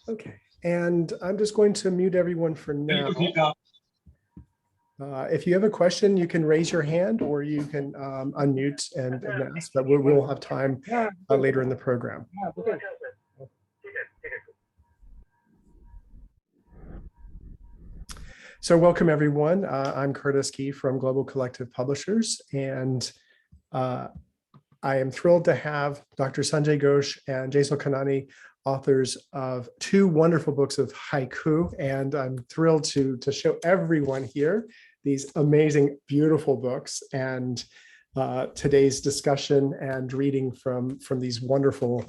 Okay, and I'm just going to mute everyone for now. If you have a question, you can raise your hand or you can unmute and ask, but we'll have time later in the program. So welcome everyone. I'm Curtis Key from Global Collective Publishers, and I am thrilled to have Dr. Sanjay Ghosh and Jesal Kanani, authors of two wonderful books of haiku, and I'm thrilled to show everyone here these amazing, beautiful books and today's discussion and reading from these wonderful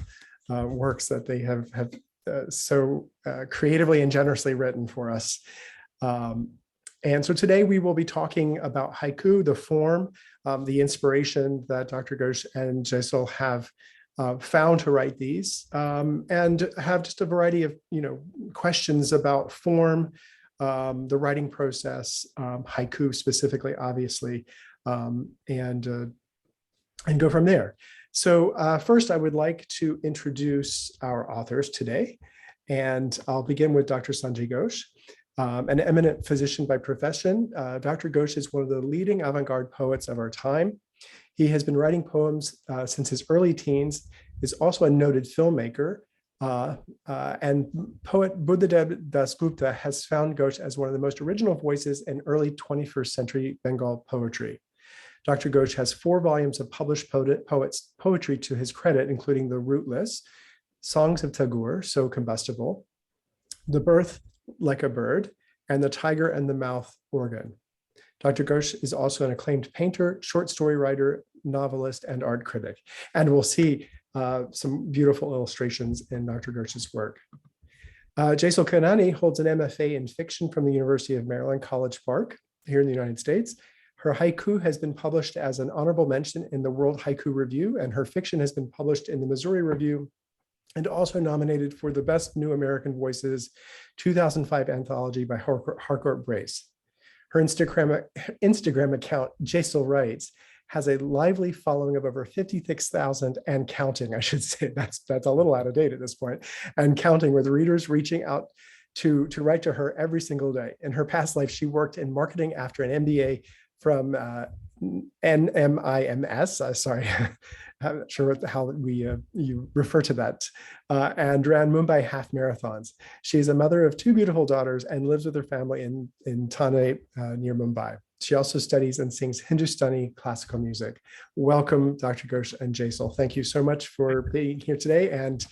works that they have so creatively and generously written for us. And so today we will be talking about haiku, the form, the inspiration that Dr. Ghosh and Jesal have found to write these, and have just a variety of questions about form, the writing process, haiku specifically, obviously, and go from there. So first, I would like to introduce our authors today, and I'll begin with Dr. Sanjay Ghosh. An eminent physician by profession, Dr. Ghosh is one of the leading avant-garde poets of our time. He has been writing poems since his early teens, is also a noted filmmaker, and poet Buddhadev Dasgupta has found Ghosh as one of the most original voices in early 21st century Bengal poetry. Dr. Ghosh has 4 volumes of published poetry to his credit, including The Rootless, Songs of Tagore, So Combustible, The Birth Like a Bird, and The Tiger and the Mouth Organ. Dr. Ghosh is also an acclaimed painter, short story writer, novelist, and art critic. And we'll see some beautiful illustrations in Dr. Ghosh's work. Jesal Kanani holds an MFA in fiction from the University of Maryland, College Park, here in the United States. Her haiku has been published as an honorable mention in the World Haiku Review, and her fiction has been published in the Missouri Review, and also nominated for the Best New American Voices 2005 anthology by Harcourt Brace. Her Instagram account, Jesal Writes, has a lively following of over 56,000 and counting, I should say. That's a little out of date at this point, and counting, with readers reaching out to write to her every single day. In her past life, she worked in marketing after an MBA from NMIMS, sorry, I'm not sure how you refer to that, and ran Mumbai half marathons. She is a mother of 2 beautiful daughters and lives with her family in Thane near Mumbai. She also studies and sings Hindustani classical music. Welcome, Dr. Ghosh and Jesal. Thank you so much for being here today and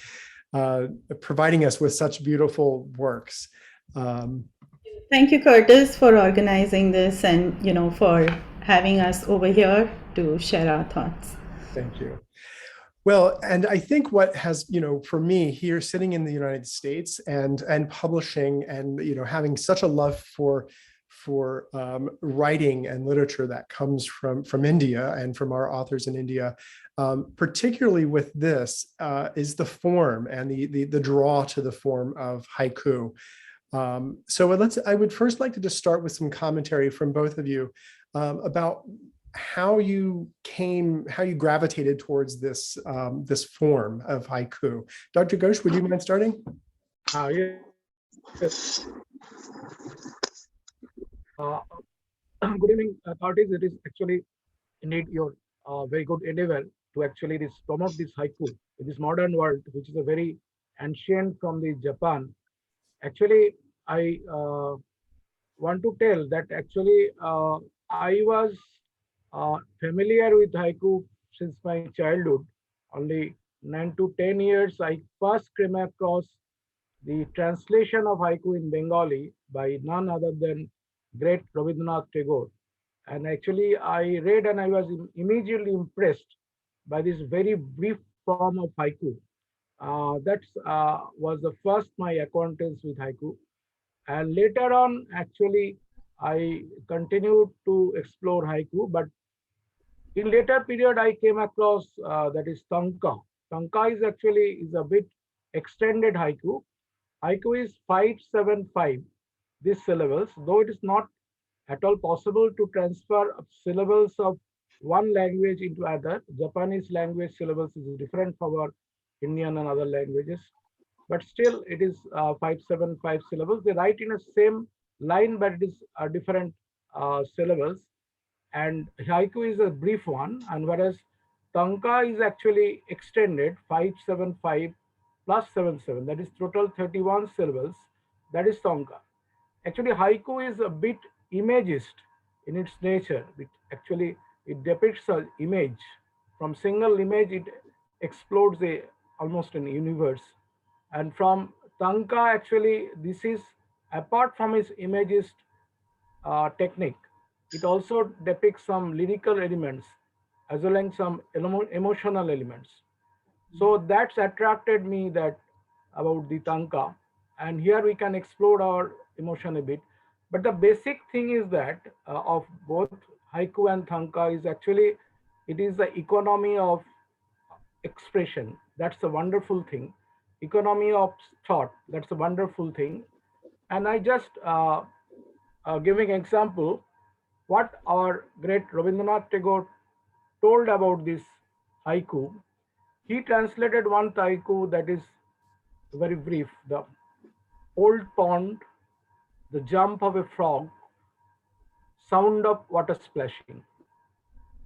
providing us with such beautiful works. Thank you, Curtis, for organizing this and for having us over here to share our thoughts. Thank you. Well, and I think what has, for me here sitting in the United States and publishing and, having such a love for writing and literature that comes from India and from our authors in India, particularly with this, is the form and the draw to the form of haiku. So I would first like to just start with some commentary from both of you about how you gravitated towards this form of haiku. Dr. Ghosh, would you mind starting? Yes. Good evening, Curtis. It is actually indeed your very good endeavor to actually promote this haiku in this modern world, which is a very ancient from the Japan. Actually, I want to tell that actually I was familiar with haiku since my childhood. Only 9 to 10 years, I first came across the translation of haiku in Bengali by none other than great Rabindranath Tagore. And actually, I read and I was immediately impressed by this very brief form of haiku. That was the first my acquaintance with haiku. And later on, actually, I continued to explore haiku, but in later period, I came across that is tanka. Tanka is actually a bit extended haiku. Haiku is 575, these syllables, though it is not at all possible to transfer syllables of one language into other. Japanese language syllables is different from our Indian and other languages. but still it is 575 syllables. They write in a same line, but it is different syllables. And haiku is a brief one, and whereas tanka is actually extended 575 plus 77, that is total 31 syllables. That is tanka. Actually, haiku is a bit imagist in its nature. It depicts an image. From single image, it explodes almost an universe. And from tanka, actually, this is apart from its imagist technique, it also depicts some lyrical elements as well as some emotional elements. So that's attracted me that about the tanka, and here we can explore our emotion a bit. But the basic thing is that of both haiku and tanka is actually it is the economy of expression. That's a wonderful thing. Economy of thought. That's a wonderful thing. And I just giving example what our great Rabindranath Tagore told about this haiku. He translated one haiku that is very brief. The old pond, the jump of a frog, sound of water splashing.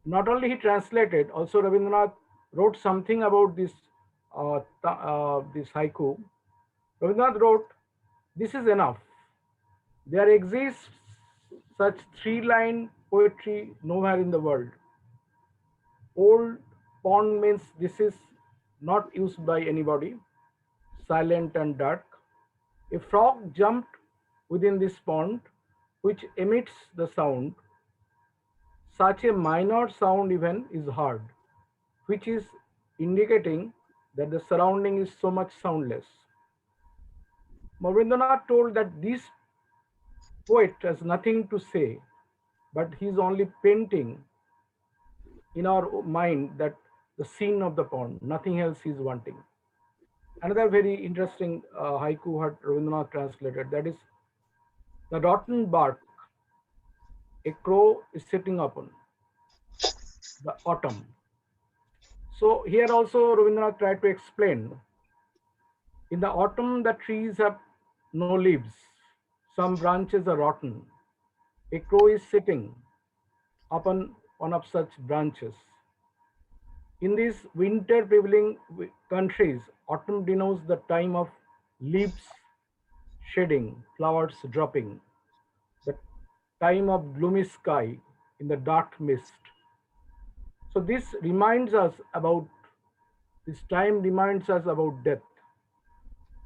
Not only he translated, also Rabindranath wrote something about this haiku. Rabindranath wrote, "This is enough. There exists such three-line poetry nowhere in the world. Old pond means this is not used by anybody, silent and dark. A frog jumped within this pond, which emits the sound. Such a minor sound even is heard, which is indicating that the surrounding is so much soundless." Rabindranath told that this poet has nothing to say, but he's only painting in our mind that the scene of the pond, nothing else he's wanting. Another very interesting haiku had Rabindranath translated, that is, the rotten bark a crow is sitting upon, the autumn. So here also Rabindranath tried to explain, in the autumn the trees have no leaves, some branches are rotten. A crow is sitting upon one of such branches. In these winter prevailing countries, autumn denotes the time of leaves shedding, flowers dropping, the time of gloomy sky in the dark mist. So this time reminds us about death.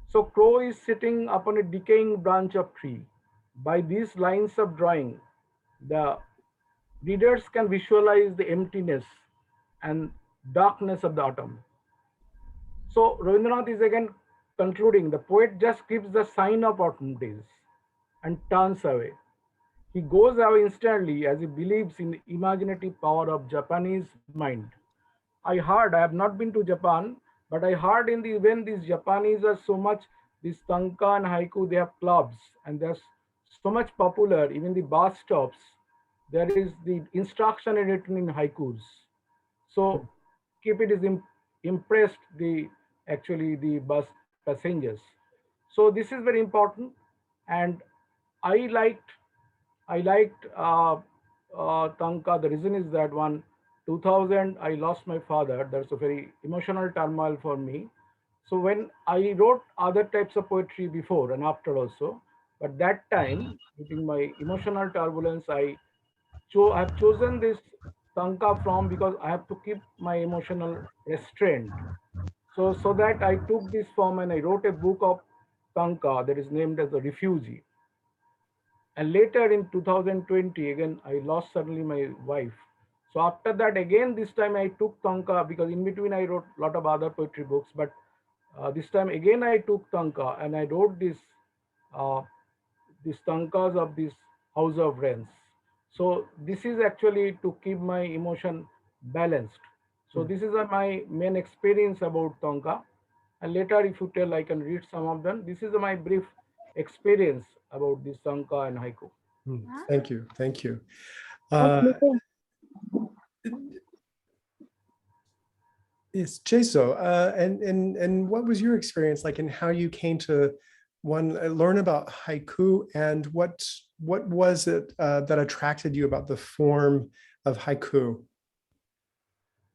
So crow is sitting upon a decaying branch of tree. By these lines of drawing, the readers can visualize the emptiness and darkness of the autumn. So Rabindranath is again concluding, the poet just gives the sign of autumn days and turns away. He goes away instantly as he believes in the imaginative power of Japanese mind. I have not been to Japan, but I heard when these Japanese are so much, this tanka and haiku, they have clubs and they're so much popular, even the bus stops, there is the instruction written in haikus. So keep it is impressed actually the bus passengers. So this is very important, and I liked Tanka. The reason is that 2000 I lost my father. That's a very emotional turmoil for me. So when I wrote other types of poetry before and after also, but that time, due to my emotional turbulence, I have chosen this Tanka from because I have to keep my emotional restraint. So that I took this form and I wrote a book of Tanka that is named as The Refugee. And later in 2020, again, I lost suddenly my wife. So after that, again, this time I took Tanka because in between I wrote a lot of other poetry books. But this time again, I took Tanka and I wrote uh, these Tankas of this House of Rains. So this is actually to keep my emotion balanced. So this is my main experience about Tanka. And later, if you tell, I can read some of them. This is my brief experience about this Tanka and haiku. Thank you. Thank you. Yes, Jesal, and what was your experience like, and how you came to learn about haiku, and what was it that attracted you about the form of haiku?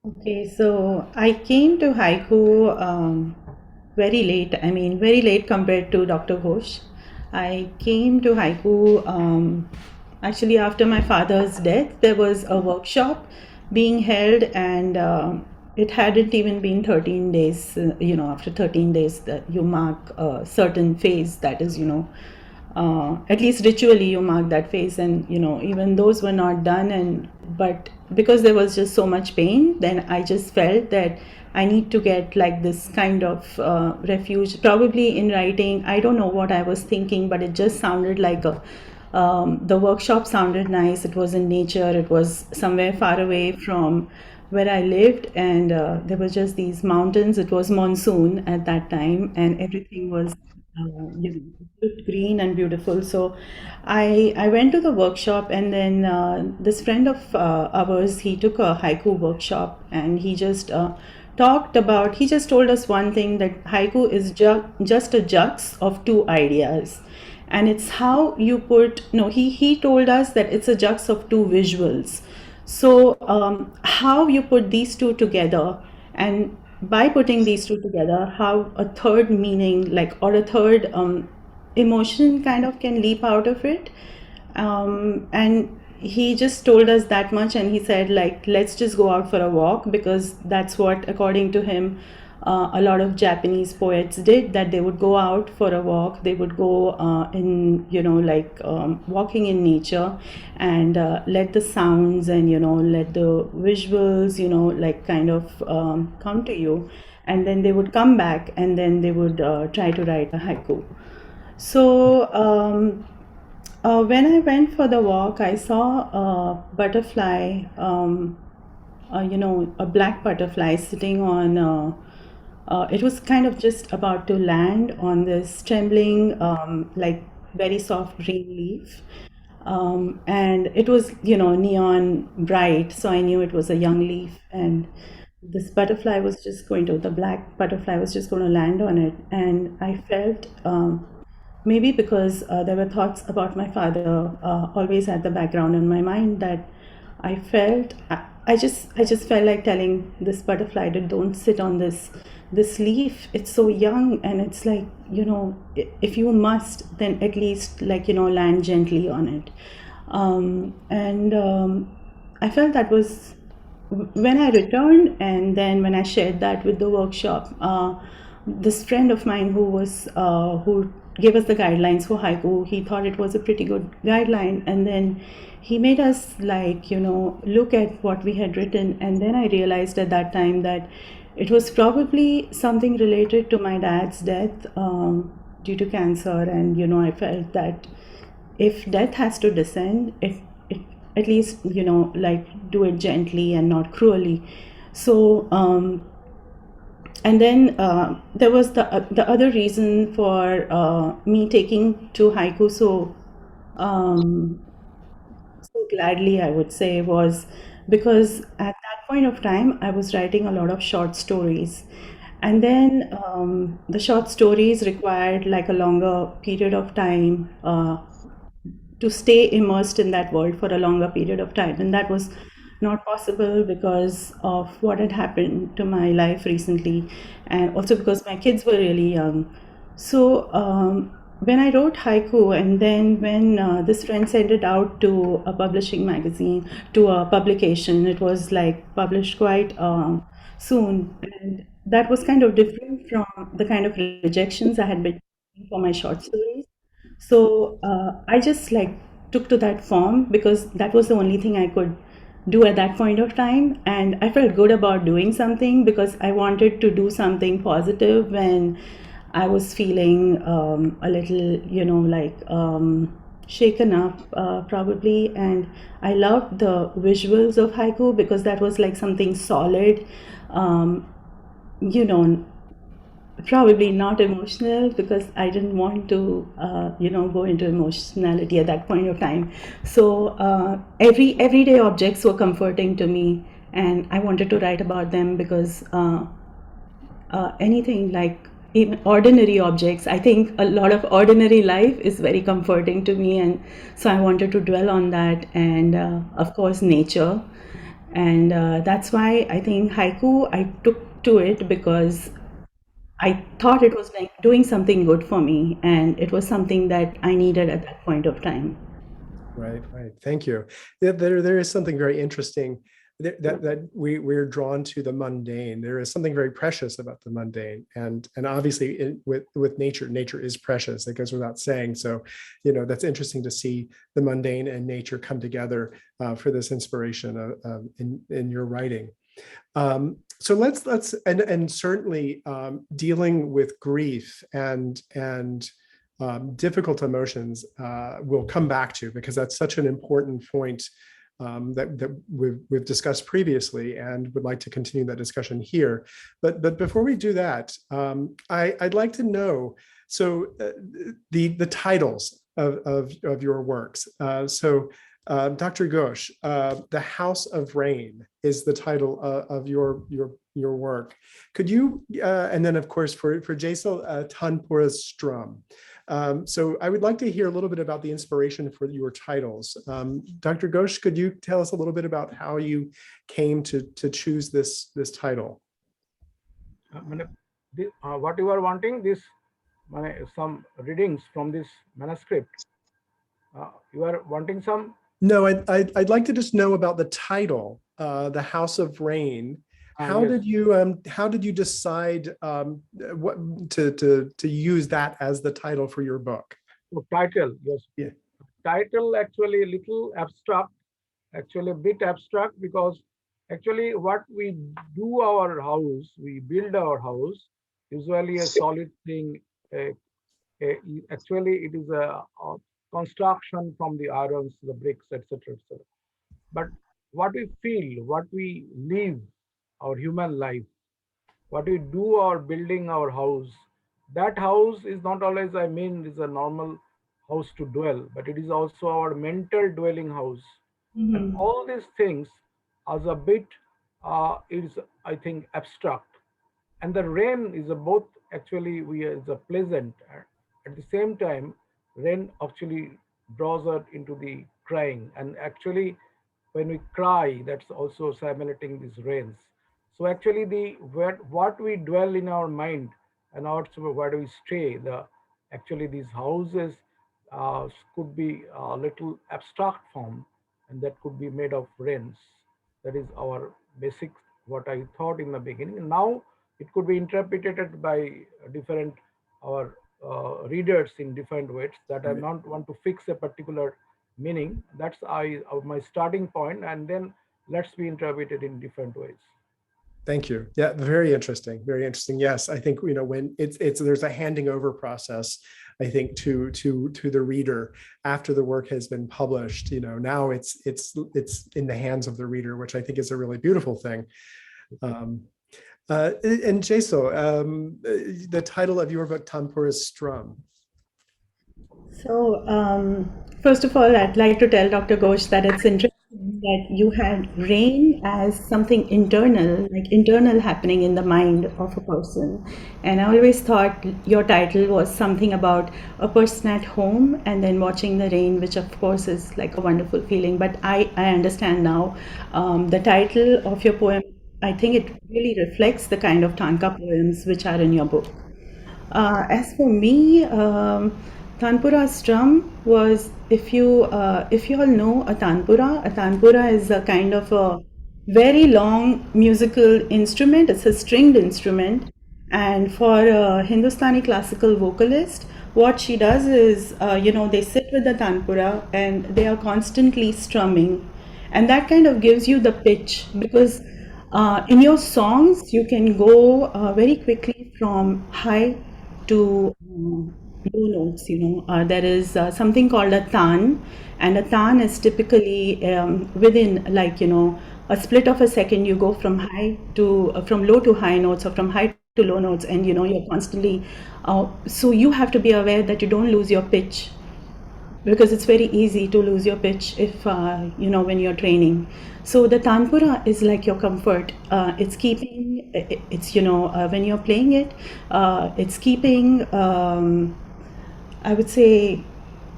Okay, so I came to haiku very late. I mean, very late compared to Dr. Ghosh. I came to haiku actually after my father's death. There was a workshop being held, and it hadn't even been 13 days. After 13 days, that you mark a certain phase, that is, at least ritually you mark that phase, and even those were not done. And but because there was just so much pain, then I just felt that I need to get like this kind of refuge, probably in writing. I don't know what I was thinking, but it just sounded like a the workshop sounded nice. It was in nature, it was somewhere far away from where I lived, and there were just these mountains. It was monsoon at that time, and everything was it looked green and beautiful. So I went to the workshop, and then this friend of ours, he took a haiku workshop, and he just he just told us one thing, that haiku is just a jux of two ideas, and it's how you put, no, he told us that it's a jux of two visuals. So how you put these two together, and by putting these two together, how a third meaning, like, or a third emotion kind of can leap out of it. And he just told us that much, and he said, like, let's just go out for a walk, because that's what, according to him, a lot of Japanese poets did, that they would go out for a walk. They would go in, walking in nature, and let the sounds and, let the visuals, like, kind of come to you. And then they would come back, and then they would try to write a haiku. So when I went for the walk, I saw a butterfly, a black butterfly sitting on. It was kind of just about to land on this trembling, like, very soft green leaf. And it was, neon bright, so I knew it was a young leaf. And this butterfly was just the black butterfly was just going to land on it. And I felt, maybe because there were thoughts about my father always at the background in my mind, that I felt, I just felt like telling this butterfly that don't sit on this leaf. It's so young, and it's like, if you must, then at least, like, land gently on it. And I felt that was when I returned, and then when I shared that with the workshop. This friend of mine who gave us the guidelines for haiku, he thought it was a pretty good guideline, and then he made us, like, look at what we had written. And then I realized at that time that it was probably something related to my dad's death, due to cancer. And I felt that if death has to descend, it at least, like, do it gently and not cruelly. So and then there was the other reason for me taking to haiku so gladly, I would say, was because at that point of time I was writing a lot of short stories. And then the short stories required, like, a longer period of time to stay immersed in that world for a longer period of time. And that was not possible because of what had happened to my life recently, and also because my kids were really young. So when I wrote haiku, and then when this friend sent it out to a publishing magazine, to a publication, it was, like, published quite soon. And that was kind of different from the kind of rejections I had been getting for my short stories. So I just, like, took to that form, because that was the only thing I could do at that point of time. And I felt good about doing something, because I wanted to do something positive when I was feeling a little, shaken up, probably. And I loved the visuals of haiku, because that was like something solid, you know, probably not emotional, because I didn't want to, go into emotionality at that point of time. So everyday objects were comforting to me, and I wanted to write about them because anything like even ordinary objects, I think a lot of ordinary life is very comforting to me, and so I wanted to dwell on that, and of course nature. And that's why I think haiku, I took to it because I thought it was like doing something good for me, and it was something that I needed at that point of time. Right, right. Thank you. There is something very interesting that we're drawn to the mundane. There is something very precious about the mundane, and obviously with nature, nature is precious. It goes without saying. So, that's interesting to see the mundane and nature come together for this inspiration in your writing. So let's and certainly dealing with grief and difficult emotions we'll come back to, because that's such an important point that we've discussed previously, and would like to continue that discussion here. But before we do that, I'd like to know, so the titles of your works. Dr. Ghosh, The House of Rain is the title of your work. Could you, and then of course for Jesal, Tanpura's Strum. So I would like to hear a little bit about the inspiration for your titles. Dr. Ghosh, could you tell us a little bit about how you came to choose this title? What you are wanting, this some readings from this manuscript. You are wanting some? No, I'd like to just know about the title, The House of Rain. How Yes. did you decide what to use that as the title for your book? So title, yes. Yeah. Title actually a little abstract, actually a bit abstract, because actually what we do our house, we build our house, usually a solid thing. Actually, it is a construction from the irons, the bricks, etc., etc. But what we feel, what we live, our human life, what we do our building our house, that house is not always, I mean, is a normal house to dwell, but it is also our mental dwelling house. And all these things as a bit is, I think, abstract. And the rain is a both, actually we is a pleasant, at the same time rain actually draws us into the crying, and actually when we cry, that's also simulating these rains. So actually the what we dwell in our mind, and also where do we stay, the actually these houses could be a little abstract form, and that could be made of rains. That is our basic, what I thought in the beginning. And now it could be interpreted by different our readers in different ways, that I not want to fix a particular meaning. That's my starting point, and then let's be interpreted in different ways. Thank you. Yeah, very interesting. Very interesting. Yes, I think when it's there's a handing over process, I think to the reader after the work has been published. Now it's in the hands of the reader, which I think is a really beautiful thing. And Jesal, the title of your book, Tanpura, is Strum. So, first of all, I'd like to tell Dr. Ghosh that it's interesting that you had rain as something internal, like internal happening in the mind of a person. And I always thought your title was something about a person at home and then watching the rain, which of course is like a wonderful feeling. But I understand now the title of your poem, I think it really reflects the kind of Tanka poems which are in your book. As for me, Tanpura Strum was, if you all know a Tanpura is a kind of a very long musical instrument. It's a stringed instrument, and for a Hindustani classical vocalist, what she does is, they sit with the Tanpura and they are constantly strumming, and that kind of gives you the pitch, because in your songs you can go very quickly from high to low notes. There is something called a tan, and a tan is typically within, a split of a second. You go from high to from low to high notes, or from high to low notes, and you're constantly so you have to be aware that you don't lose your pitch. because it's very easy to lose your pitch if when you're training. So the tanpura is like your comfort. It's keeping it's when you're playing it, it's keeping I would say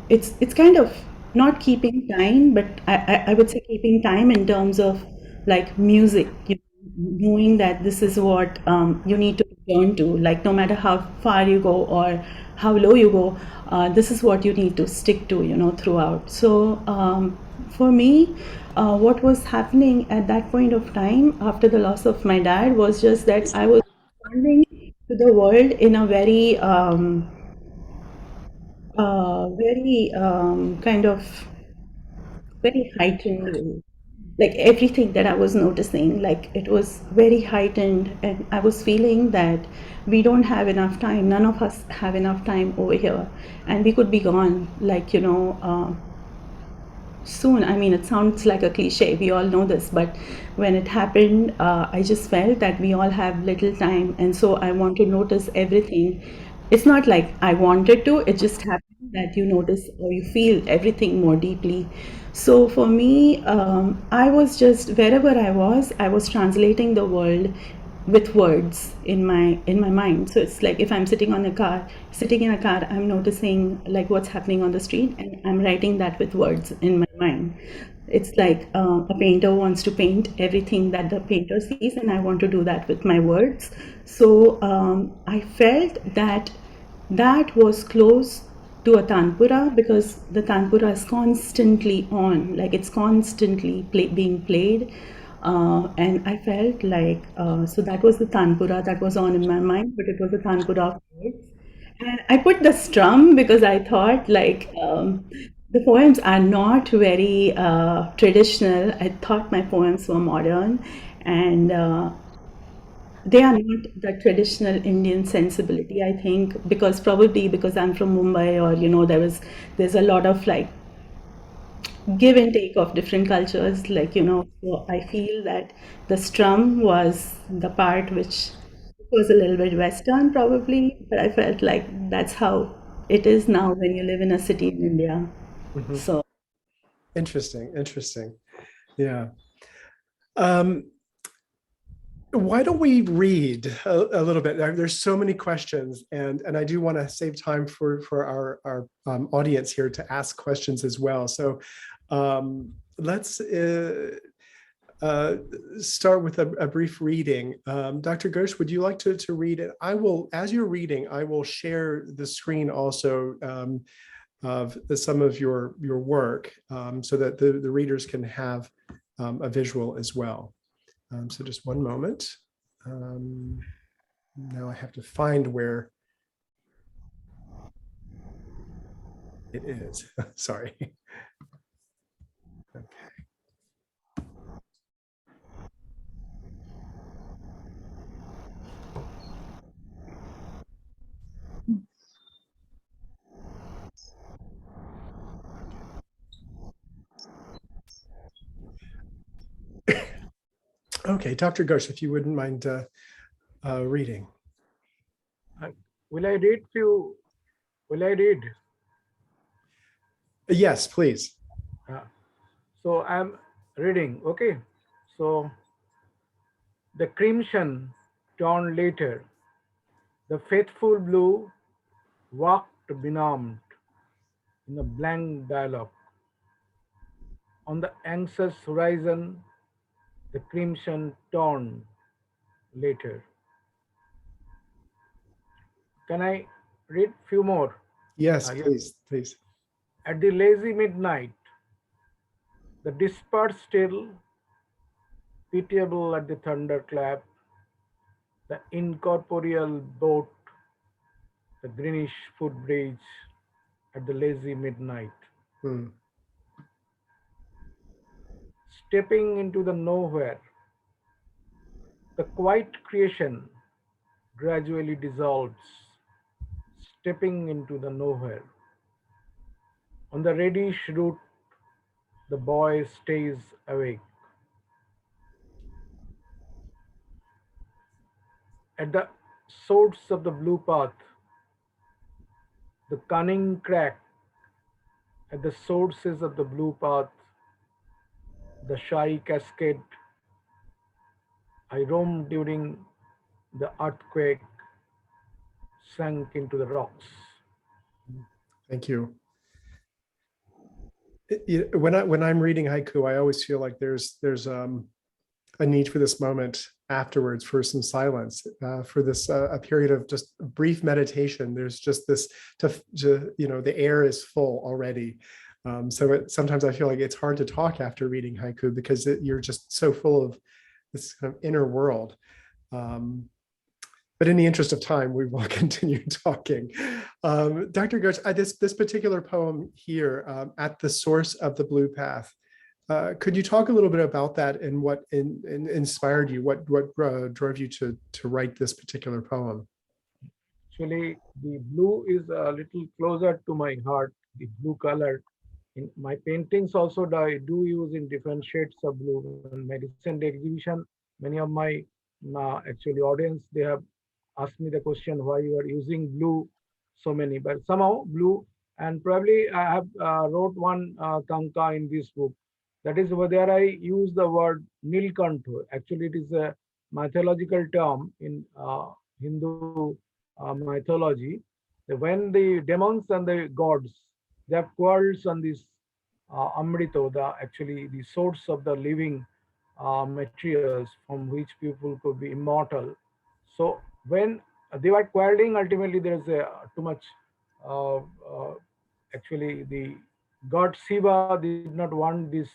it's kind of not keeping time, but I would say keeping time in terms of like music, knowing that this is what you need to return to. Like no matter how far you go or how low you go, this is what you need to stick to, throughout. So for me, what was happening at that point of time after the loss of my dad was just that I was responding to the world in a very kind of very heightened way. Like everything that I was noticing, like it was very heightened, and I was feeling that we don't have enough time. None of us have enough time over here, and we could be gone. Like soon. I mean, it sounds like a cliche, we all know this, but when it happened, I just felt that we all have little time, and so I want to notice everything. It's not like I wanted to, it just happened that you notice or you feel everything more deeply. So for me, I was just wherever I was translating the world with words in my mind. So it's like if I'm sitting in a car, I'm noticing like what's happening on the street, and I'm writing that with words in my mind. It's like a painter wants to paint everything that the painter sees, and I want to do that with my words. So I felt that that was close to a tanpura, because the tanpura is constantly on, like it's constantly being played. And I felt like, so that was the tanpura that was on in my mind, but it was a tanpura of words. And I put the strum because I thought like the poems are not very traditional. I thought my poems were modern, and they are not the traditional Indian sensibility, I think, because probably because I'm from Mumbai, or there's a lot of like give and take of different cultures, like so I feel that the strum was the part which was a little bit Western, probably, but I felt like that's how it is now when you live in a city in India. Mhm. So Interesting, interesting. Yeah. Um, why don't we read a little bit? There's so many questions, and I do want to save time for our audience here to ask questions as well. So let's start with a brief reading. Dr. Ghosh, would you like to read it? I will, as you're reading, I will share the screen also of some of your work, so that the readers can have a visual as well. So just one moment. Now I have to find where it is. Sorry. Okay, Dr. Ghosh, if you wouldn't mind reading. Will I read few? Will I read? Yes, please. So I'm reading. Okay. So the crimson torn later, the faithful blue walked benumbed in a blank dialogue. On the anxious horizon, the crimson torn later. Can I read few more? Yes, Yes. please, please. At the lazy midnight, the dispersed still, pitiable at the thunderclap, the incorporeal boat, the greenish footbridge at the lazy midnight. Hmm. Stepping into the nowhere, the quiet creation gradually dissolves, stepping into the nowhere. On the reddish route, the boy stays awake. At the source of the blue path, the cunning crack at the sources of the blue path, the shy cascade. I roamed during the earthquake, sank into the rocks. Thank you. When I'm reading haiku, I always feel like there's a need for this moment afterwards, for some silence, for this a period of just brief meditation. There's just this the air is full already. So sometimes I feel like it's hard to talk after reading haiku because you're just so full of this kind of inner world. But in the interest of time, we will continue talking. Dr. Ghosh, this particular poem here, At the Source of the Blue Path, could you talk a little bit about that and what inspired you? What drove you to write this particular poem? Actually, the blue is a little closer to my heart, the blue color. In my paintings also, I do use in different shades of blue. In my recent exhibition, many of my actually audience, they have asked me the question why you are using blue so many, but somehow blue, and probably I have wrote one kanka in this book. That is where I use the word nilkantha. Actually, it is a mythological term in Hindu mythology. When the demons and the gods, they have quarrels on this amrito, actually the source of the living materials from which people could be immortal. So when they were quarreling, ultimately there's too much. Uh, uh, Actually, the god Shiva did not want this,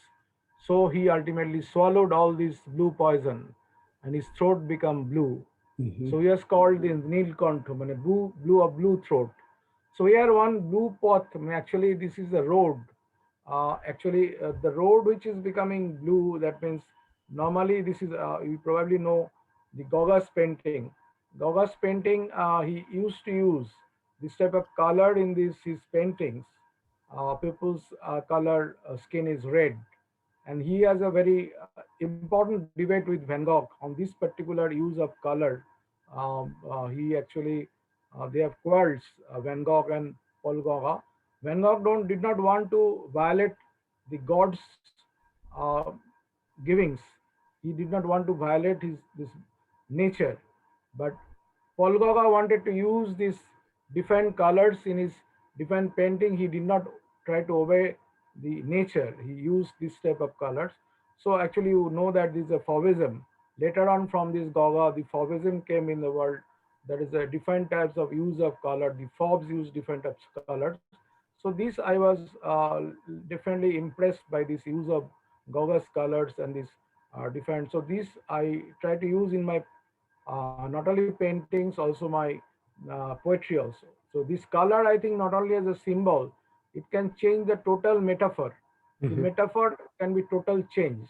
so he ultimately swallowed all this blue poison, and his throat became blue. Mhm. So he is called the Nilkanth, blue throat. So here one blue path, actually this is the road. The road which is becoming blue, that means normally this is, you probably know the Gauguin's painting. Gauguin's painting, he used to use this type of color in his paintings. People's color skin is red, and he has a very important debate with Van Gogh on this particular use of color. He actually They have quarrels, Van Gogh and Paul Gauguin. Van Gogh did not want to violate the god's uh, givings. He did not want to violate his this nature, but Paul Gauguin wanted to use these different colors in his different painting. He did not try to obey the nature. He used this type of colors. So actually, you know that this is a Fauvism. Later on, from this Gauguin, the Fauvism came in the world. There is a different types of use of color. The Faubs use different types of colors. So this I was definitely impressed by this use of Gauguin's colors and this different. So this I try to use in my not only paintings, also my poetry also. So this color, I think, not only as a symbol, it can change the total metaphor. The Mhm. metaphor can be total change.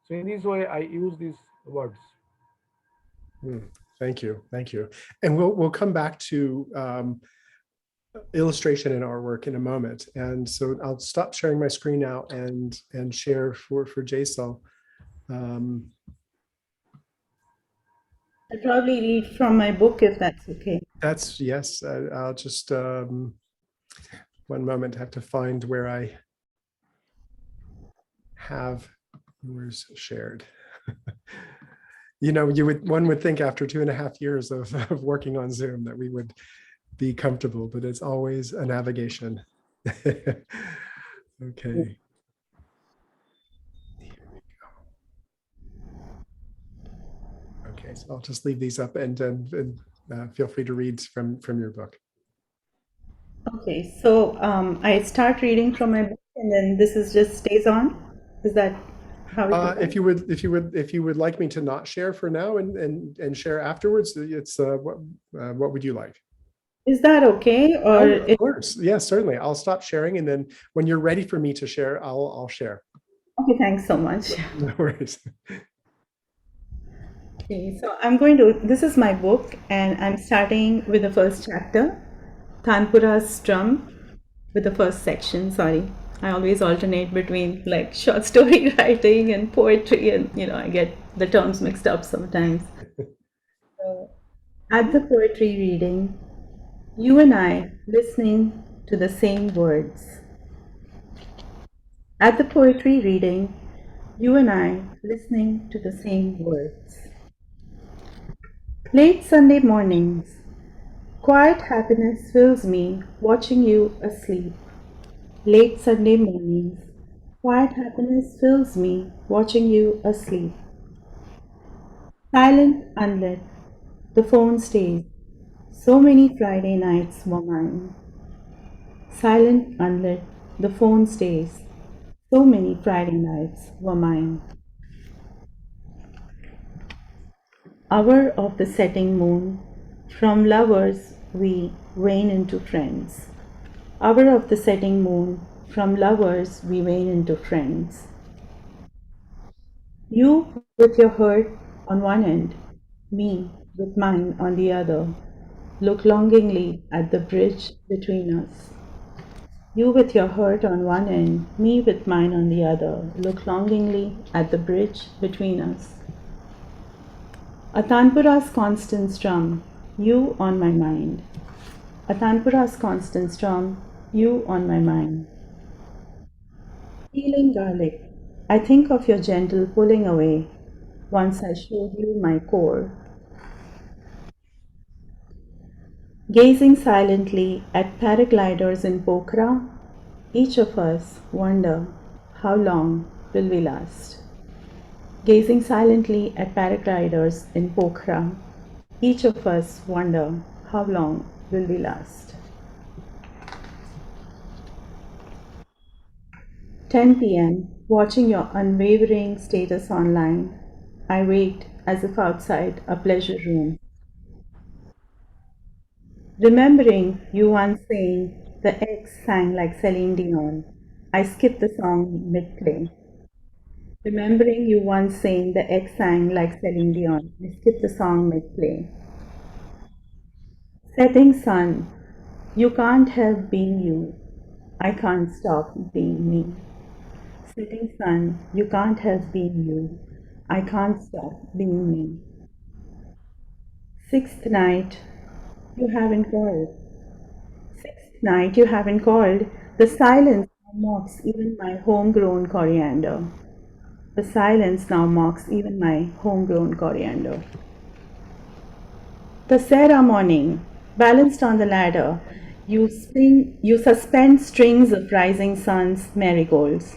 So in this way, I use these words. Mm. Thank you, and we'll come back to illustration in our work in a moment. And so I'll stop sharing my screen now and share for Jesal. I'll probably read from my book if that's okay. That's yes. I'll just one moment. I have to find where I have yours shared. One would think after 2.5 years of working on Zoom that we would be comfortable, but it's always a navigation. Okay. Okay, so I'll just leave these up and feel free to read from your book. Okay, so I start reading from my book and then this is just stays on. Is that how it is? If you would like me to not share for now and share afterwards, it's what would you like? Is that okay? Or Oh, of course, yes, certainly. I'll stop sharing, and then when you're ready for me to share, I'll share. okay, thanks so much. No worries. Okay, so this is my book, and I'm starting with the first chapter, Tanpura's Strum, with the first section. Sorry, I always alternate between like short story writing and poetry, and I get the terms mixed up sometimes. So, at the poetry reading, you and I listening to the same words. At the poetry reading, you and I listening to the same words. Late Sunday mornings, quiet happiness fills me watching you asleep. Late Sunday mornings, quiet happiness fills me watching you asleep. Silent, unlit, the phone stays. So many Friday nights were mine. Silent, unlit, the phone stays. So many Friday nights were mine. Hour of the setting moon, from lovers we wane into friends. Hour of the setting moon, from lovers we wane into friends. You with your hurt on one end, me with mine on the other, look longingly at the bridge between us. You with your hurt on one end, me with mine on the other, look longingly at the bridge between us. A Tanpura's constant strum, you on my mind. A Tanpura's constant strum, you on my mind. Peeling garlic, I think of your gentle pulling away. Once I showed you my core. Gazing silently at paragliders in Pokhara, each of us wonder how long will we last. Gazing silently at paragliders in Pokhara, each of us wonder how long will we last. 10 p.m. Watching your unwavering status online, I wait as if outside a pleasure room. Remembering you once saying the X sang like Celine Dion, I skip the song mid-play. Remembering you once saying the X sang like Celine Dion, I skip the song mid-play. Setting sun, you can't help being you. I can't stop being me. Setting sun, you can't help being you. I can't stop being me. Sixth night, you haven't called. Sixth night, you haven't called. The silence now mocks even my homegrown coriander. The silence now mocks even my homegrown coriander. The Sarah morning, balanced on the ladder, you suspend strings of rising suns, marigolds.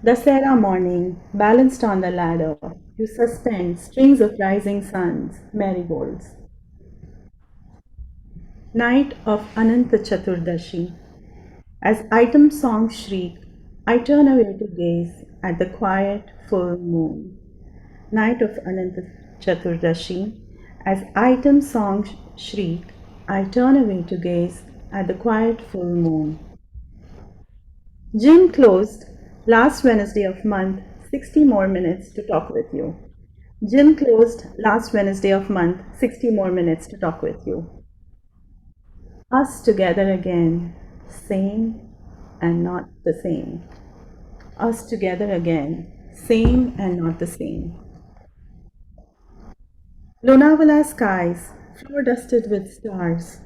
The Sarah morning, balanced on the ladder, you suspend strings of rising suns, marigolds. Night of Ananta Chaturdashi. As item songs shriek, I turn away to gaze at the quiet full moon. Night of Ananta Chaturdashi. As item songs shriek, I turn away to gaze at the quiet full moon. Gym closed last Wednesday of month, 60 more minutes to talk with you. Gym closed last Wednesday of month, 60 more minutes to talk with you. Us together again, same and not the same. Us together again, same and not the same. Lonavala skies, floor dusted with stars.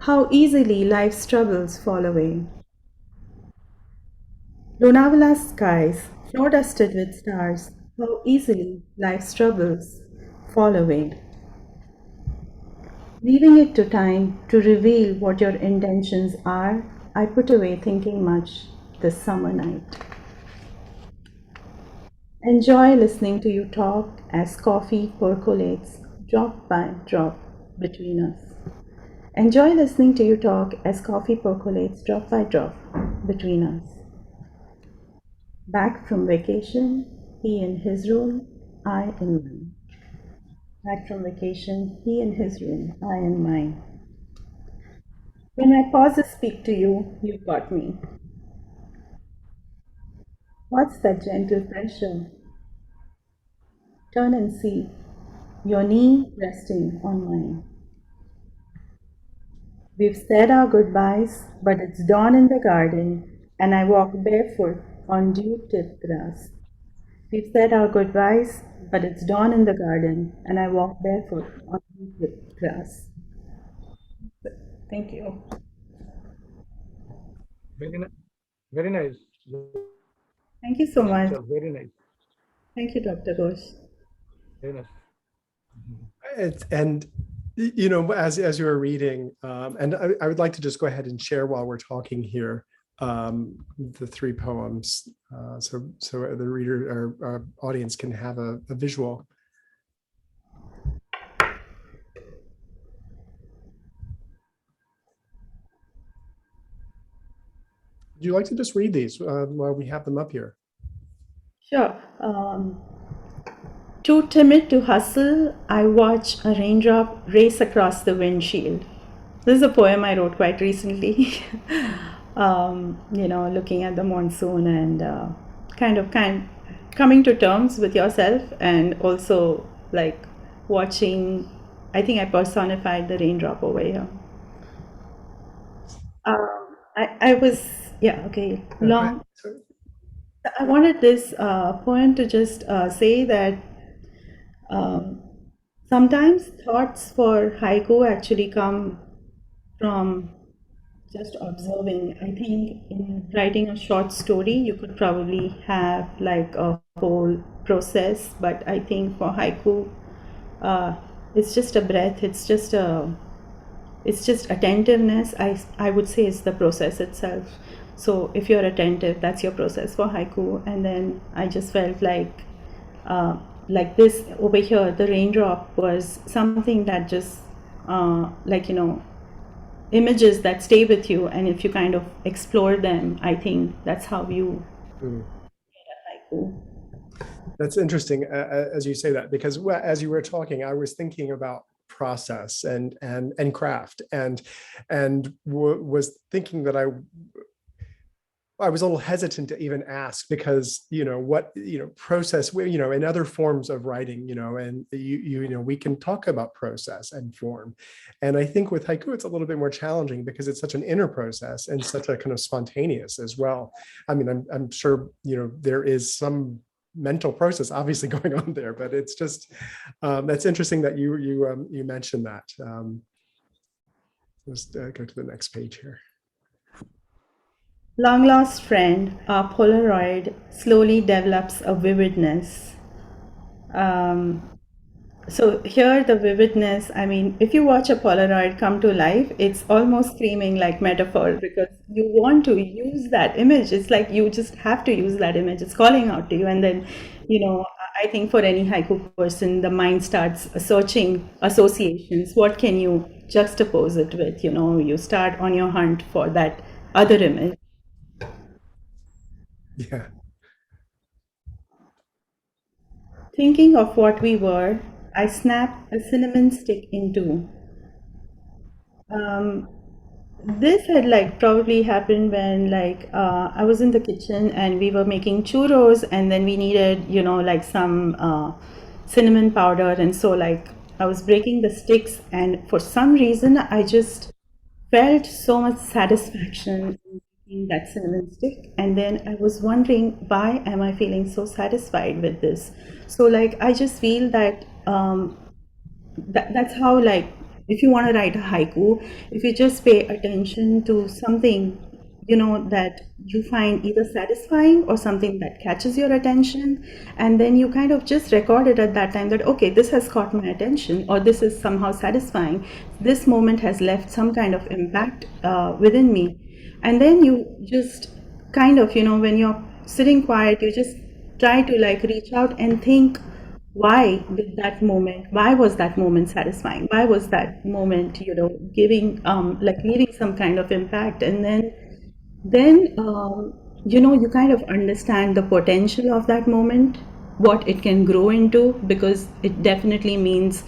How easily life's troubles fall away. Lonavala skies, floor dusted with stars. How easily life's troubles fall away. Leaving it to time to reveal what your intentions are, I put away thinking much this summer night. Enjoy listening to you talk as coffee percolates drop by drop between us. Enjoy listening to you talk as coffee percolates drop by drop between us. Back from vacation, he in his room, I in mine. Back from vacation, he in his room, I in mine. When my pauses speak to you, you've got me. What's that gentle pressure? Turn and see, your knee resting on mine. We've said our goodbyes, but it's dawn in the garden, and I walk barefoot on dew-tipped grass. We've said our goodbyes, but it's dawn in the garden, and I walk barefoot on dew-tipped grass. Thank you. Very, very nice. Thank you so much. So very nice. Thank you, Dr. Ghosh. Very nice. And you know, as you were reading, and I would like to just go ahead and share while we're talking here the three poems, so the reader or our audience can have a visual. Would you like to just read these while we have them up here? Sure. Too timid to hustle, I watch a raindrop race across the windshield. This is a poem I wrote quite recently. Looking at the monsoon and coming to terms with yourself, and also like watching. I think I personified the raindrop over here. I was, yeah, okay, long. I wanted this poem to just say that sometimes thoughts for haiku actually come from just observing. I think in writing a short story, you could probably have like a whole process, but I think for haiku, it's just a breath. It's just attentiveness. I would say it's the process itself. So if you're attentive, that's your process for haiku. And then I just felt like this over here, the raindrop was something that just images that stay with you, and if you kind of explore them, I think that's how you haiku. That's interesting as you say that, because as you were talking, I was thinking about process and craft, and was thinking that I was a little hesitant to even ask, because process, in other forms of writing, and we can talk about process and form, and I think with haiku it's a little bit more challenging because it's such an inner process and such a kind of spontaneous as well. I mean, I'm sure there is some mental process obviously going on there, but it's just that's interesting that you mentioned that. Let's go to the next page here. Long lost friend, our Polaroid slowly develops a vividness. So here the vividness, I mean, if you watch a Polaroid come to life, it's almost screaming like metaphor, because you want to use that image. It's like you just have to use that image. It's calling out to you. And then, I think for any haiku person, the mind starts searching associations. What can you juxtapose it with? You start on your hunt for that other image. Yeah. Thinking of what we were, I snapped a cinnamon stick in two. This had like probably happened when I was in the kitchen and we were making churros, and then we needed like some cinnamon powder, and so like I was breaking the sticks, and for some reason I just felt so much satisfaction in making that cinnamon stick, and then I was wondering, why am I feeling so satisfied with this? So like I just feel that that's how, like, if you want to write a haiku, if you just pay attention to something that you find either satisfying or something that catches your attention, and then you kind of just record it at that time, that okay, this has caught my attention, or this is somehow satisfying, this moment has left some kind of impact within me. And then you just kind of, when you're sitting quiet, you just try to like reach out and think, why did that moment, why was that moment satisfying, why was that moment giving like leaving some kind of impact. And then you kind of understand the potential of that moment, what it can grow into, because it definitely means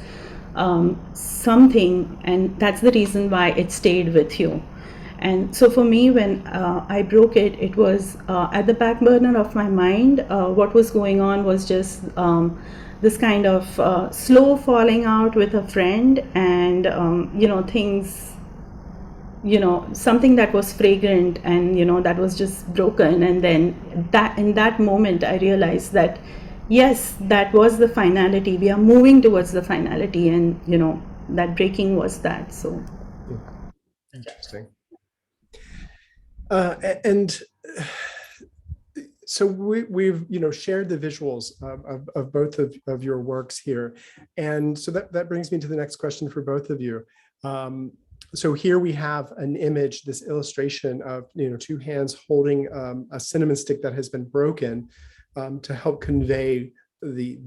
something, and that's the reason why it stayed with you. And so for me, when I broke it, it was at the back burner of my mind. What was going on was just this kind of slow falling out with a friend, and things, something that was fragrant, and that was just broken. And then that in that moment I realized that yes, that was the finality, we are moving towards the finality, and that breaking was that. So interesting. And So we've shared the visuals of both of your works here, and so that brings me to the next question for both of you. So here we have an image, this illustration of two hands holding a cinnamon stick that has been broken to help convey the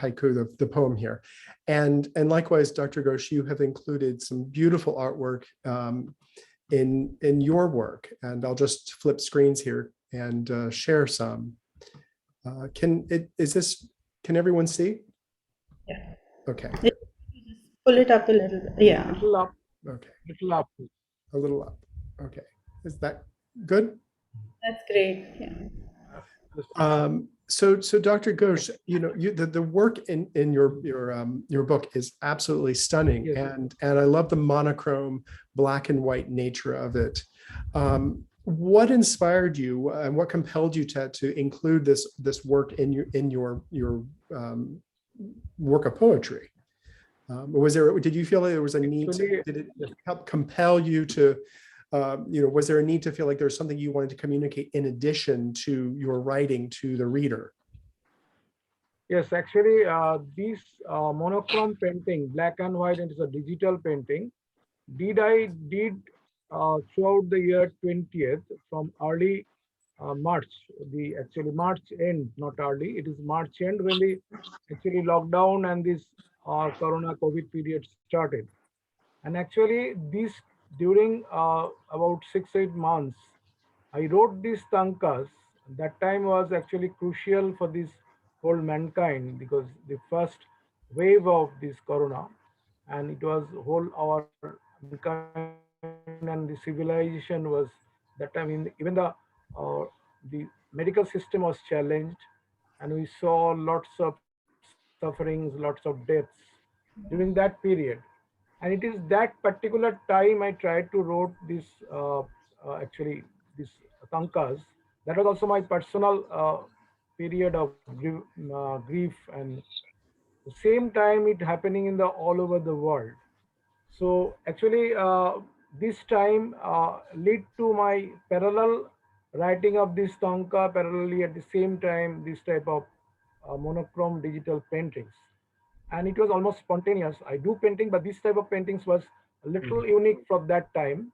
haiku, the poem here, and likewise, Dr. Ghosh, you have included some beautiful artwork in your work, and I'll just flip screens here and share some. Can everyone see? Yeah. Okay. Pull it up a little bit. Yeah. Little up, Okay. little up. A little up. Okay. Is that good? That's great. Yeah. So Dr. Ghosh, the work in your book is absolutely stunning, Yes. and I love the monochrome black and white nature of it. What inspired you and what compelled you to include this work in your work of poetry? Did you feel like there was a need? Did it help compel you to? Was there a need to feel like there's something you wanted to communicate in addition to your writing to the reader? Yes, actually, this monochrome painting, black and white, and it's a digital painting. I did throughout the year 20th from early March, the actually March end, not early. It is March end when the actually lockdown and this Corona COVID period started. And actually, this during about 6-8 months, I wrote these tankas. That time was actually crucial for this whole mankind because the first wave of this corona, and it was whole our mankind and the civilization was that time. Even uh, the medical system was challenged, and we saw lots of sufferings, lots of deaths during that period. And it is that particular time I tried to wrote this actually this tankas. That was also my personal period of grief, and the same time it happening in the all over the world. So actually, this time lead to my parallel writing of this tanka parallelly at the same time this type of monochrome digital paintings. And it was almost spontaneous. I do painting, but this type of paintings was a little unique from that time.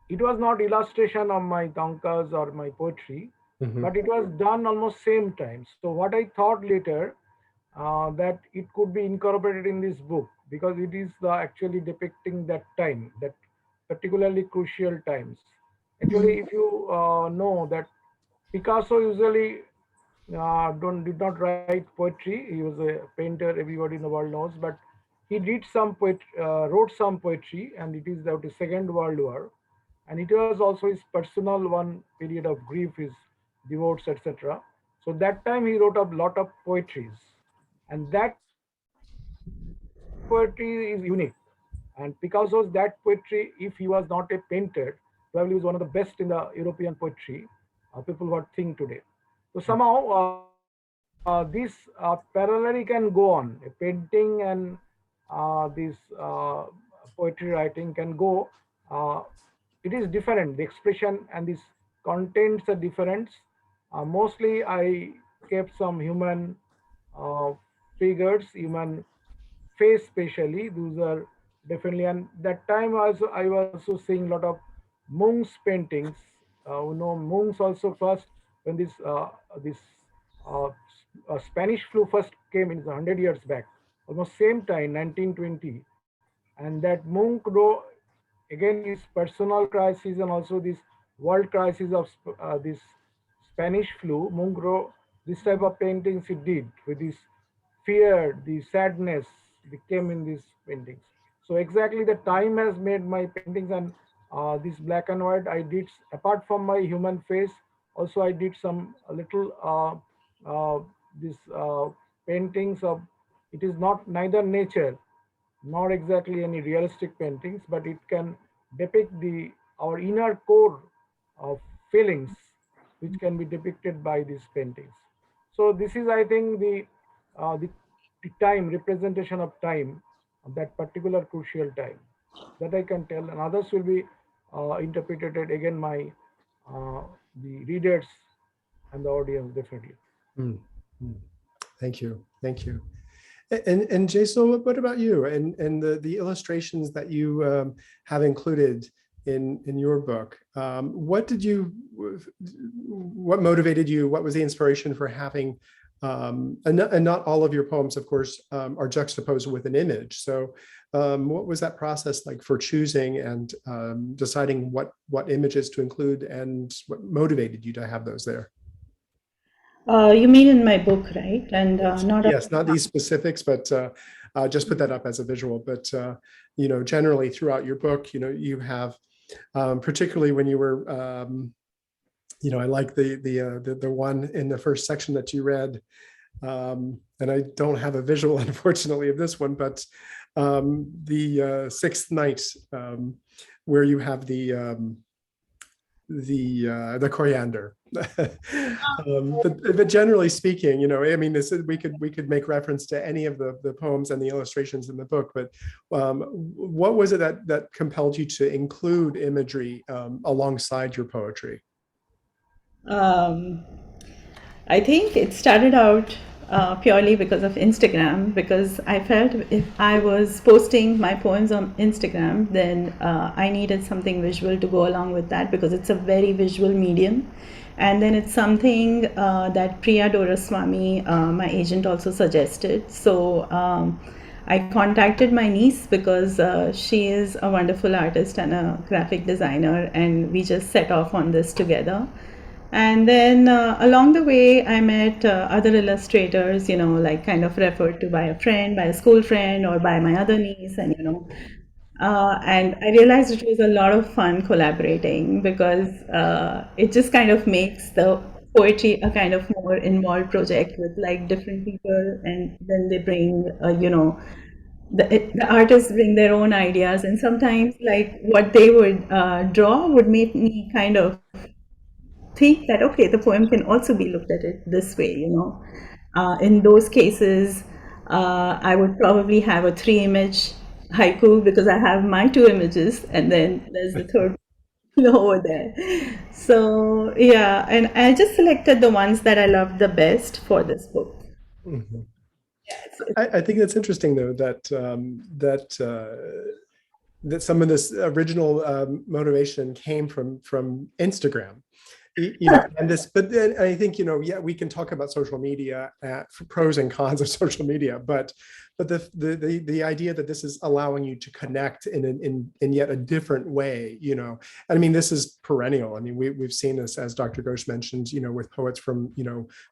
It was not illustration of my tankas or my poetry, but it was done almost same time. So what I thought later that it could be incorporated in this book because it is the actually depicting that time, that particularly crucial times. Actually, if you know that Picasso usually don't did not write poetry. He was a painter. Everybody in the world knows, but he did some wrote some poetry, and it is about the Second World War, and it was also his personal one period of grief, his divorce, etc. So that time he wrote a lot of poetries, and that poetry is unique. And Picasso's that poetry, if he was not a painter, probably was one of the best in the European poetry. People who are think today. So somehow this parallelly can go on. A painting and this poetry writing can go. Uh, it is different. The expression and these contents are different. Mostly, I kept some human uh, figures, human face, especially. Those are definitely. And that time also, I was also seeing a lot of Munch's paintings. Munch's also first when this uh, Spanish flu first came in 100 years back, almost same time, 1920, and that Munch wrote again his personal crisis and also this world crisis of this Spanish flu. Munch wrote this type of paintings he did with this fear, the sadness became in these paintings. So exactly the time has made my paintings, and this black and white I did apart from my human face. Also, I did some a little this paintings of. It is not neither nature, not exactly any realistic paintings, but it can depict the our inner core of feelings, which can be depicted by these paintings. So this is, I think, uh, the, the time representation of time, of that particular crucial time, that I can tell, and others will be interpreted again my the readers and the audience definitely. Mm, mm. Thank you. Thank you. And Jesal, what about you and the illustrations that you have included in your book? What motivated you? What was the inspiration for having, and not all of your poems, of course, are juxtaposed with an image. So what was that process like for choosing and deciding what images to include, and what motivated you to have those there? You mean in my book, right? And not Yes, not these specifics, but just put that up as a visual. But generally throughout your book, you have, particularly when you were, I like the one in the first section that you read, and I don't have a visual, unfortunately, of this one, but the sixth night, where you have the coriander. But generally speaking, I mean, we could make reference to any of the poems and the illustrations in the book, but what was it that compelled you to include imagery alongside your poetry? Um, I think it started out purely because of Instagram, because I felt if I was posting my poems on Instagram, then I needed something visual to go along with that, because it's a very visual medium. And then it's something that Priya Doraswamy, my agent, also suggested. So I contacted my niece, because she is a wonderful artist and a graphic designer, and we just set off on this together. And then along the way, I met other illustrators, like kind of referred to by a friend, by a school friend, or by my other niece, and I realized it was a lot of fun collaborating, because it just kind of makes the poetry a kind of more involved project with like different people, and then they bring, the artists bring their own ideas, and sometimes like what they would draw would make me kind of think that okay, the poem can also be looked at it this way. In those cases, I would probably have a 3 image haiku, because I have my 2 images, and then there's the third over there. So yeah, and I just selected the ones that I loved the best for this book. Mhm. I think that's interesting, though, that some of this original motivation came from Instagram. And this, but then I think, yeah, we can talk about social media, for pros and cons of social media, but the idea that this is allowing you to connect in yet a different way, I mean, this is perennial. I mean, we've seen this, as Dr. Ghosh mentioned, with poets from,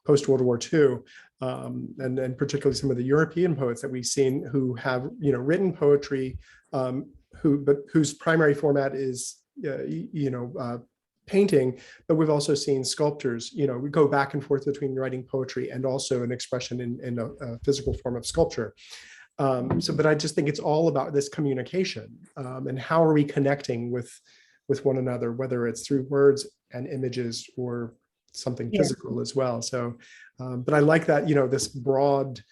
post World War II, and particularly some of the European poets that we've seen who have, written poetry, whose primary format is, painting, but we've also seen sculptors, we go back and forth between writing poetry and also an expression in a physical form of sculpture. But I just think it's all about this communication, and how are we connecting with one another, whether it's through words and images or something physical as well. So, but I like that, this broad,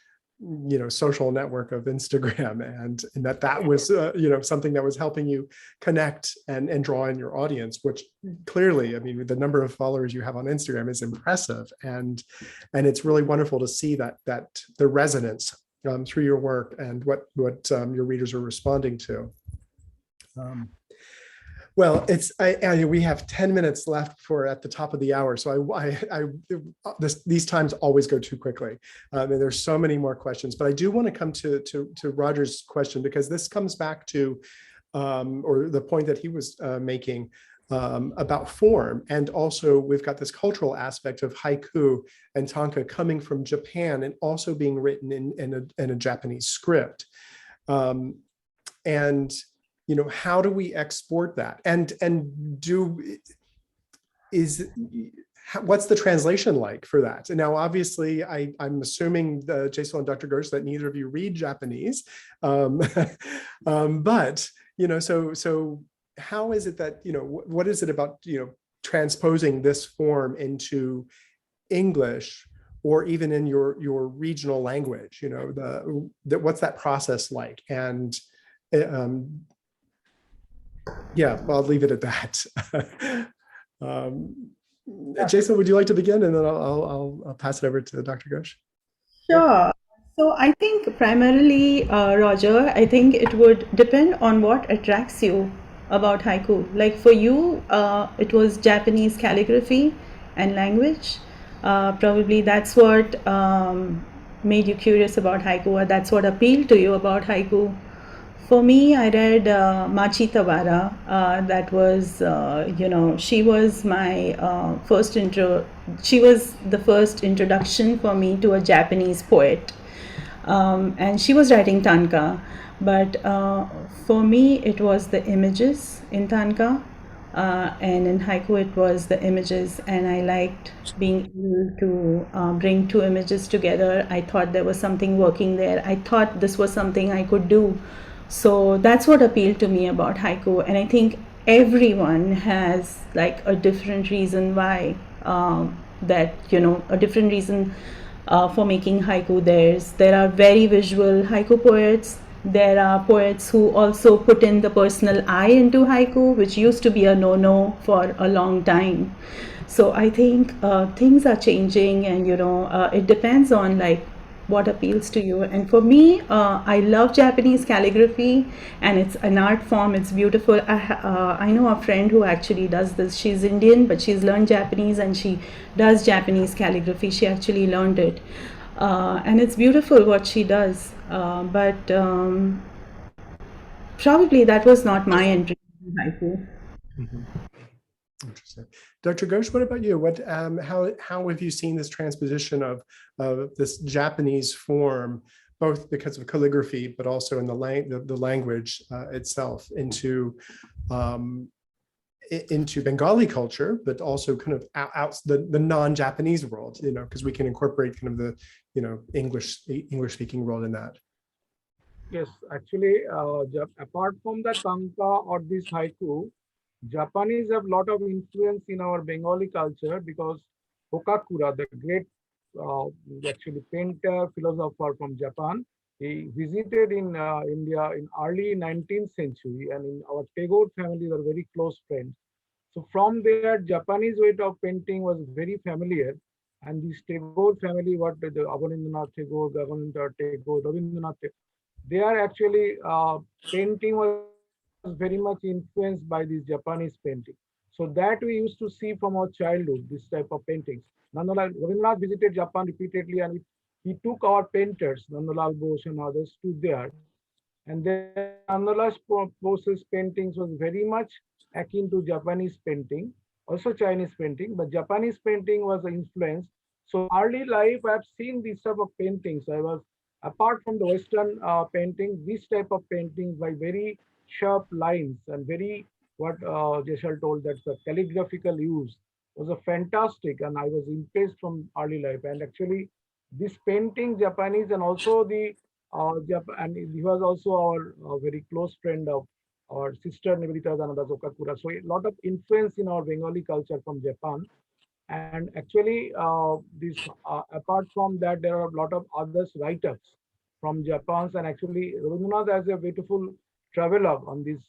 social network of Instagram, and that was, something that was helping you connect and draw in your audience, which clearly, I mean, the number of followers you have on Instagram is impressive. And it's really wonderful to see that the resonance through your work and what your readers are responding to. Well, we have 10 minutes left for at the top of the hour. So these times always go too quickly. And there's so many more questions, but I do want to come to Roger's question, because this comes back to, or the point that he was making about form. And also we've got this cultural aspect of haiku and tanka coming from Japan and also being written in a Japanese script. And how do we export that? What's the translation like for that? And now, obviously, I'm assuming, Jesal and Dr. Ghosh, that neither of you read Japanese, but so how is it that what is it about transposing this form into English, or even in your regional language? What's that process like? And yeah, I'll leave it at that. Jason, would you like to begin? And then I'll pass it over to Dr. Ghosh. Sure. So I think primarily, Roger, I think it would depend on what attracts you about haiku. Like for you, it was Japanese calligraphy and language. Probably that's what made you curious about haiku, or that's what appealed to you about haiku. For me, I read Machi Tawara. That was, she was my first intro. She was the first introduction for me to a Japanese poet, and she was writing tanka. But for me, it was the images in tanka, and in haiku, it was the images, and I liked being able to bring two images together. I thought there was something working there. I thought this was something I could do. So that's what appealed to me about haiku, and I think everyone has like a different reason why, a different reason for making haiku theirs. There are very visual haiku poets. There are poets who also put in the personal eye into haiku, which used to be a no-no for a long time. So I think things are changing, and it depends on like what appeals to you. And for me, I love Japanese calligraphy, and it's an art form. It's beautiful. I know a friend who actually does this. She's Indian, but she's learned Japanese, and she does Japanese calligraphy. She actually learned it, and it's beautiful what she does. But probably that was not my entry into haiku. Mm-hmm. Interesting. Dr. Ghosh, what about you? How have you seen this transposition of this Japanese form, both because of calligraphy, but also in the language itself into Bengali culture, but also kind of out the non-Japanese world, because we can incorporate kind of the, English speaking world in that. Yes, actually, apart from the tanka or this haiku, Japanese have a lot of influence in our Bengali culture because Hokakura, the great actually painter, philosopher from Japan, he visited in India in early 19th century, and in our Tagore family were very close friends. So from there, Japanese way of painting was very familiar. And this Tagore family, what the Abanindranath Tagore, Governor Tagore, Rabindranath Tagore, they are actually painting was very much influenced by this Japanese painting. So that we used to see from our childhood, this type of paintings. Nandalal Rabindranath visited Japan repeatedly, and he took our painters, Nandalal Bose and others, to there. And then Nandalal Bose's paintings was very much akin to Japanese painting, also Chinese painting, but Japanese painting was influenced. So early life, I've seen this type of paintings. I was apart from the Western painting, this type of painting by very sharp lines and very what Jesal told that the calligraphical use was a fantastic, and I was impressed from early life. And actually, this painting Japanese and also the and he was also our very close friend of our sister Nivedita Danada Okakura. So a lot of influence in our Bengali culture from Japan. And actually, apart from that, there are a lot of others writers from Japan. And actually, Rabindranath has a beautiful travelogue on this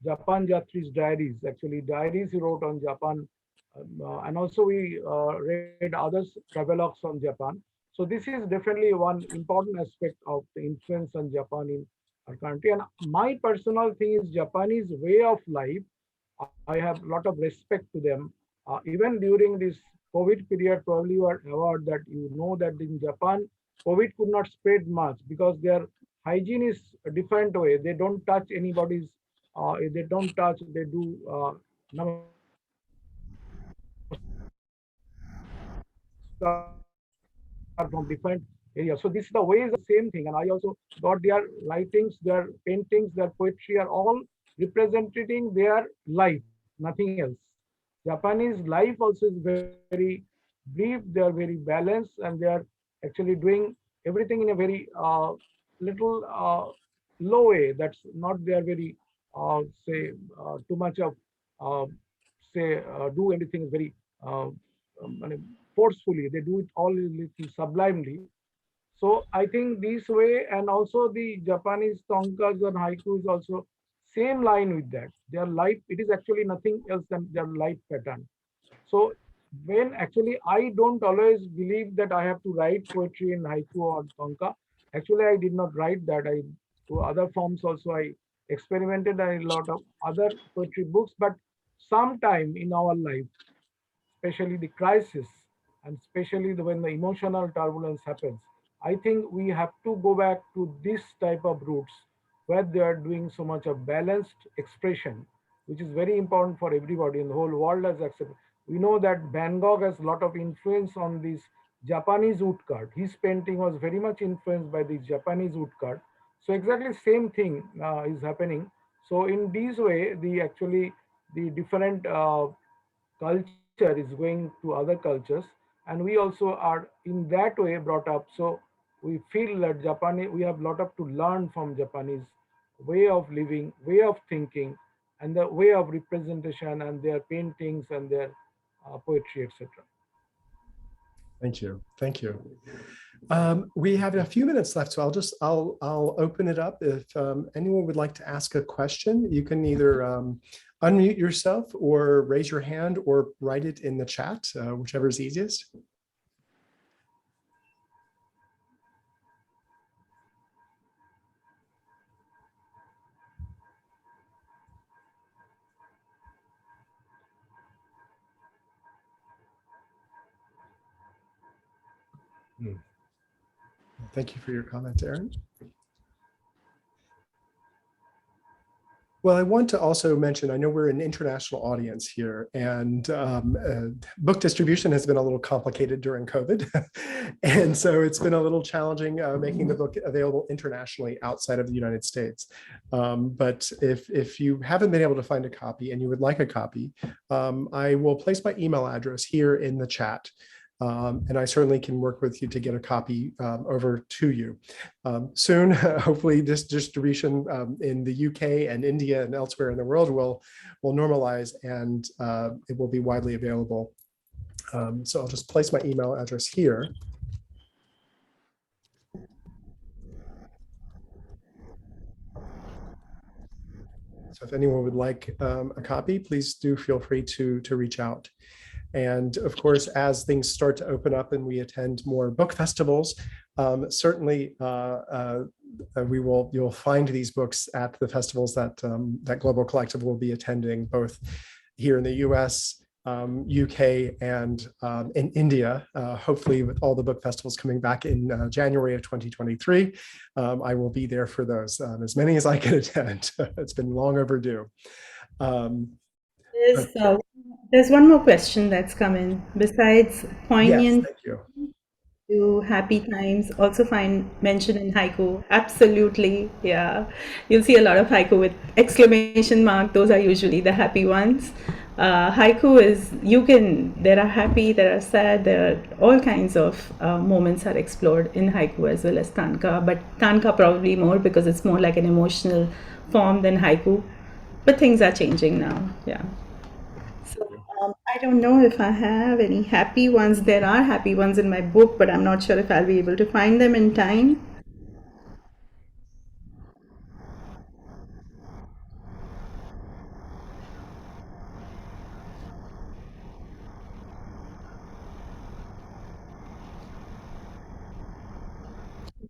Japan Jatri's diaries. Actually, diaries he wrote on Japan. And also we read others travelogues on Japan. So this is definitely one important aspect of the influence on Japan in our country. And my personal thing is Japanese way of life. I have a lot of respect to them. Even during this COVID period, probably you are aware that you know that in Japan, COVID could not spread much because their hygiene is a different way. They don't touch anybody's, they don't touch, they do namaskar from different areas. So this is the ways of same thing. And I also got their writings, their paintings, their poetry are all representing their life, nothing else. Japanese life also is very brief, they are very balanced, and they are actually doing everything in a very little low way. That's not they are very say too much of do everything very forcefully. They do it all a little sublimely. So I think this way, and also the Japanese tonkas and haiku is also same line with that. Their life, it is actually nothing else than their life pattern. So when actually I don't always believe that I have to write poetry in haiku or tanka. Actually, I did not write that. I to other forms also I experimented a lot of other poetry books, but sometime in our life, especially the crisis, and especially when the emotional turbulence happens, I think we have to go back to this type of roots where they are doing so much of balanced expression, which is very important for everybody in the whole world as accepted. We know that Van Gogh has a lot of influence on this Japanese woodcut. His painting was very much influenced by the Japanese woodcut. So exactly same thing is happening. So in this way, the actually the different culture is going to other cultures, and we also are in that way brought up. So we feel that Japanese, we have a lot of to learn from Japanese way of living, way of thinking, and the way of representation and their paintings and their poetry, etc. Thank you. Thank you. We have a few minutes left, so I'll open it up. If anyone would like to ask a question, you can either unmute yourself or raise your hand or write it in the chat, whichever is easiest. Thank you for your comment, Aaron. Well, I want to also mention, I know we're an international audience here, and book distribution has been a little complicated during COVID. And so it's been a little challenging making the book available internationally outside of the United States. But if you haven't been able to find a copy and you would like a copy, I will place my email address here in the chat. And I certainly can work with you to get a copy over to you. Soon, hopefully this distribution in the UK and India and elsewhere in the world will normalize, and it will be widely available. So I'll just place my email address here. So if anyone would like a copy, please do feel free to reach out. And of course, as things start to open up and we attend more book festivals, certainly you'll find these books at the festivals that that Global Collective will be attending, both here in the US, UK, and in India. Hopefully, with all the book festivals coming back in January of 2023, I will be there for those, as many as I can attend. It's been long overdue. There's one more question that's come in. Besides poignant, yes, thank you. to happy times, also find mention in haiku. Absolutely, yeah. You'll see a lot of haiku with exclamation mark. Those are usually the happy ones. Haiku is, there are happy, there are sad, there are all kinds of moments are explored in haiku as well as tanka. But tanka probably more because it's more like an emotional form than haiku. But things are changing now, yeah. So I don't know if I have any happy ones. There are happy ones in my book, but I'm not sure if I'll be able to find them in time.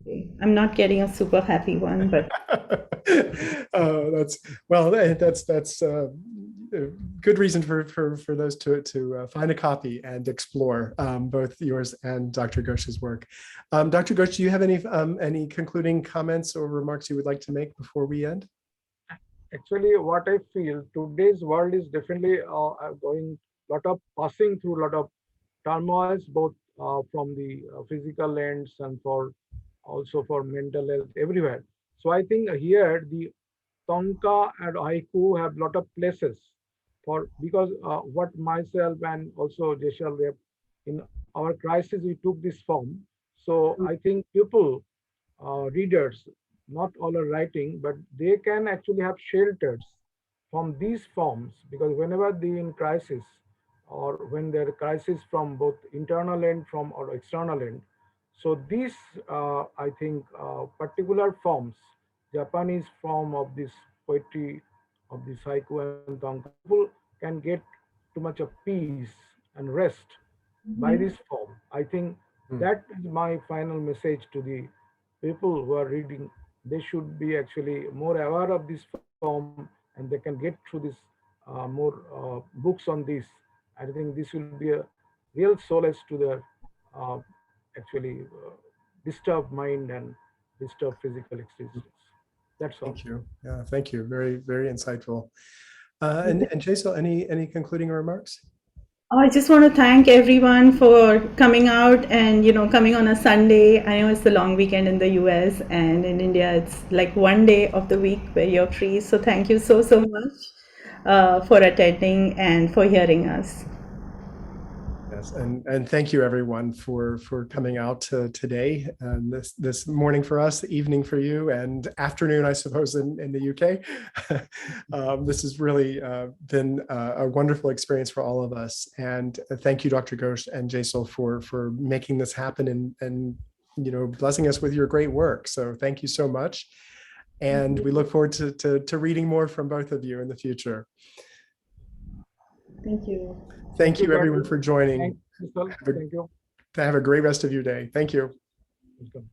Okay. I'm not getting a super happy one, but that's good reason for those to find a copy and explore both yours and Dr. Ghosh's work. Dr. Ghosh, do you have any concluding comments or remarks you would like to make before we end? Actually, what I feel, today's world is definitely going lot of passing through a lot of turmoils, both from the physical ends and for also for mental health everywhere. So I think here the Tonka and Haiku have lot of places for, because what myself and also Jesal, we have in our crisis we took this form. So I think people, readers, not all are writing, but they can actually have shelters from these forms, because whenever they in crisis or when there are crisis from both internal end from or external end, so these I think particular forms, Japanese form of this poetry of this haiku and tanka, people can get too much of peace and rest by this form. I think Mm. that is my final message to the people who are reading. They should be actually more aware of this form, and they can get through this more books on this. I think this will be a real solace to their uh, actually disturbed mind and disturbed physical existence. That's all. Thank you. Yeah, thank you. Very, very insightful. And Jesal, any concluding remarks? I just want to thank everyone for coming out and coming on a Sunday. I know it's the long weekend in the US, and in India it's like one day of the week where you're free. So thank you so much for attending and for hearing us. Yes, and thank you everyone for coming out today and this morning for us, evening for you, and afternoon, I suppose, in the UK. This has really been a wonderful experience for all of us, and thank you, Dr. Ghosh and Jesal, for making this happen and blessing us with your great work. So thank you so much, and we look forward to reading more from both of you in the future. Thank you. Thank you, everyone, for joining. Thank you. Have a great rest of your day. Thank you. Welcome.